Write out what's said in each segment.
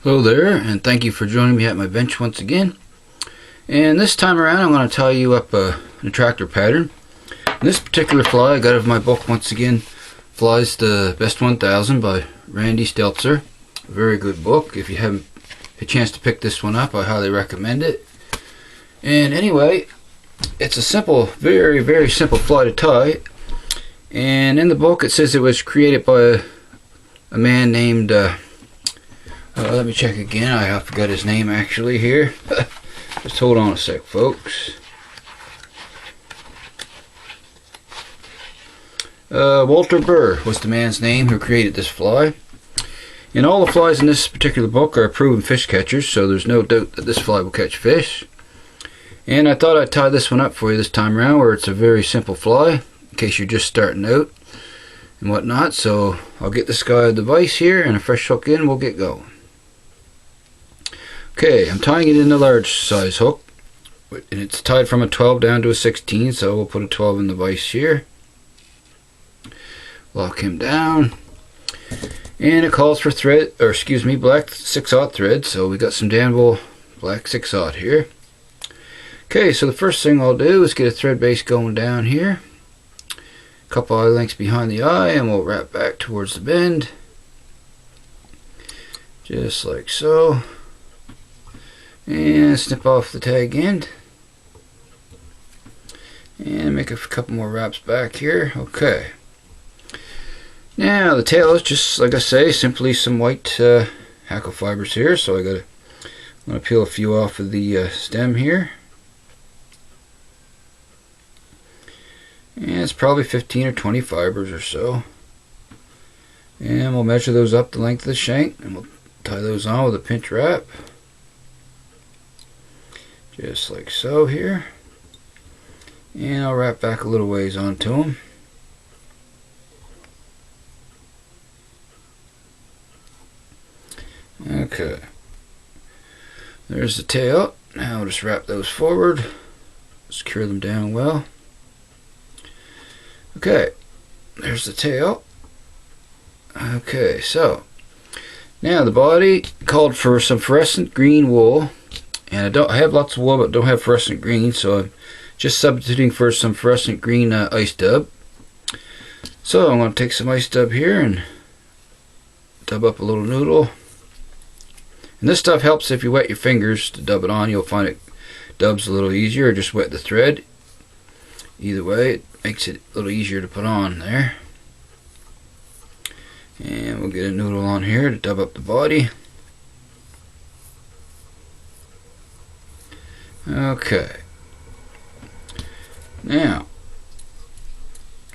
Hello there, and thank you for joining me at my bench once again. And this time around I'm going to tie you up an attractor pattern. And this particular fly I got out of my book once again, Flies the Best 1000 by Randy Stelzer. A very good book. If you haven't had a chance to pick this one up, I highly recommend it. And anyway, it's a simple, very simple fly to tie. And in the book it says it was created by a man named let me check again. I forgot his name actually here. Just hold on a sec, folks. Walter Burr was the man's name who created this fly. And all the flies in this particular book are proven fish catchers, so there's no doubt that this fly will catch fish. And I thought I'd tie this one up for you this time around, where it's a very simple fly, in case you're just starting out and whatnot. So I'll get this guy the vise here and a fresh hook in, we'll get going. Okay, I'm tying it in a large size hook, and it's tied from a 12 down to a 16, so we'll put a 12 in the vise here. Lock him down, and it calls for thread, or excuse me, black 6/0 thread, so we got some Danville black 6/0 here. Okay, so the first thing I'll do is get a thread base going down here, a couple eye lengths behind the eye, and we'll wrap back towards the bend, just like so. And snip off the tag end and make a couple more wraps back here. Okay, now the tail is just like I say, simply some white hackle fibers here, so I'm gonna peel a few off of the stem here, and it's probably 15 or 20 fibers or so, and we'll measure those up the length of the shank, and we'll tie those on with a pinch wrap. Just like so here, and I'll wrap back a little ways onto them. Okay, there's the tail. Now I'll just wrap those forward, secure them down well. Okay, there's the tail. Okay, so now the body called for some fluorescent green wool. And I have lots of wool, but don't have fluorescent green, so I'm just substituting for some fluorescent green ice dub. So I'm going to take some ice dub here and dub up a little noodle. And this stuff helps if you wet your fingers to dub it on. You'll find it dubs a little easier, or just wet the thread. Either way, it makes it a little easier to put on there. And we'll get a noodle on here to dub up the body. Okay, now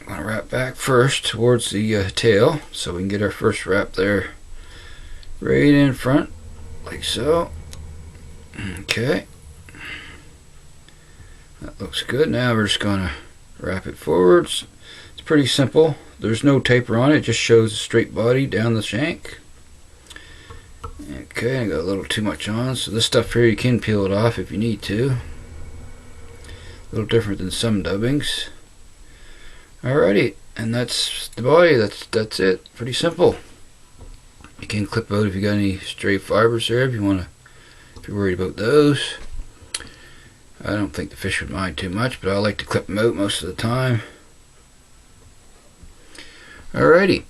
I'm going to wrap back first towards the tail, so we can get our first wrap there right in front, like so. Okay, that looks good. Now we're just going to wrap it forwards. It's pretty simple. There's no taper on it, it just shows a straight body down the shank. Okay, I got a little too much on, so this stuff here you can peel it off if you need to. A little different than some dubbings. Alrighty, and that's the body. That's it. Pretty simple. You can clip out if you got any stray fibers there if you're worried about those. I don't think the fish would mind too much, but I like to clip them out most of the time. Alrighty.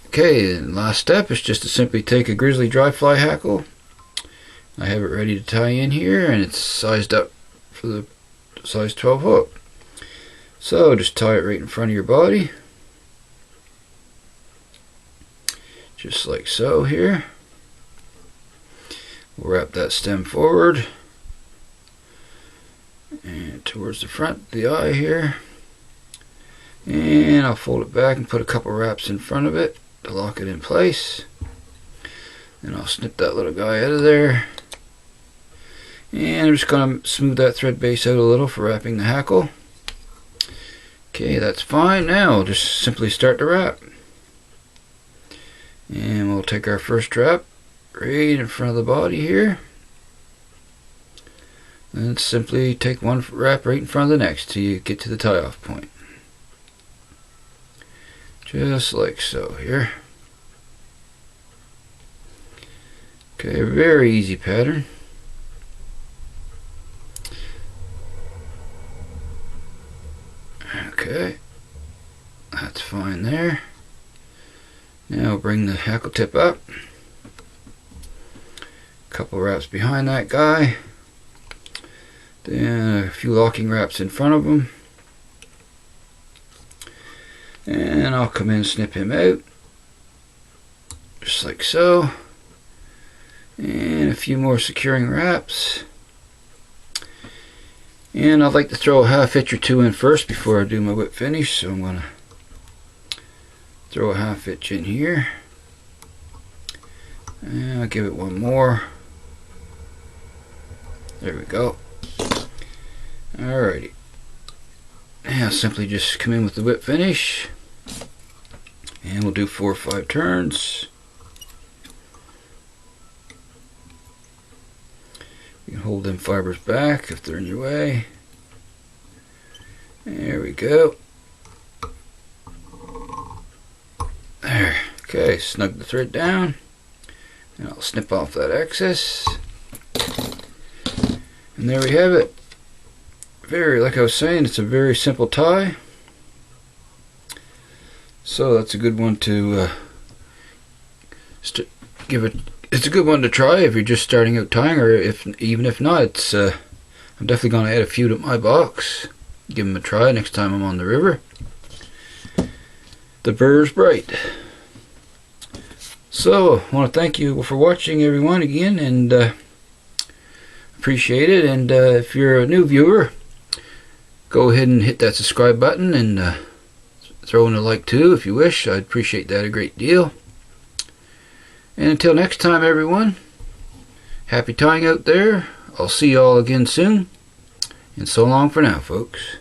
Okay, and last step is just to simply take a grizzly dry fly hackle. I have it ready to tie in here, and it's sized up for the size 12 hook. So just tie it right in front of your body, just like so here. We'll wrap that stem forward and towards the front of the eye here, and I'll fold it back and put a couple wraps in front of it to lock it in place. And I'll snip that little guy out of there, and I'm just going to smooth that thread base out a little for wrapping the hackle. Okay, that's fine. Now we'll just simply start to wrap, and we'll take our first wrap right in front of the body here, and simply take one wrap right in front of the next till you get to the tie off point. Just like so here. Okay, very easy pattern. Okay, that's fine there. Now bring the hackle tip up. A couple wraps behind that guy. Then a few locking wraps in front of him. And I'll come in and snip him out. Just like so. And a few more securing wraps. And I'd like to throw a half hitch or two in first before I do my whip finish. So I'm going to throw a half hitch in here. And I'll give it one more. There we go. Alrighty. Now simply just come in with the whip finish. And we'll do 4 or 5 turns. You can hold them fibers back if they're in your way. There we go. There. Okay, snug the thread down. And I'll snip off that excess. And there we have it. Like I was saying, it's a very simple tie. So that's a good one to give it. It's a good one to try if you're just starting out tying, or even if not, it's I'm definitely going to add a few to my box. Give them a try next time I'm on the river. The burr's bright. So I want to thank you for watching, everyone, again, and appreciate it. And if you're a new viewer, go ahead and hit that subscribe button and throw in a like too if you wish. I'd appreciate that a great deal. And until next time, everyone, happy tying out there. I'll see you all again soon. And so long for now, folks.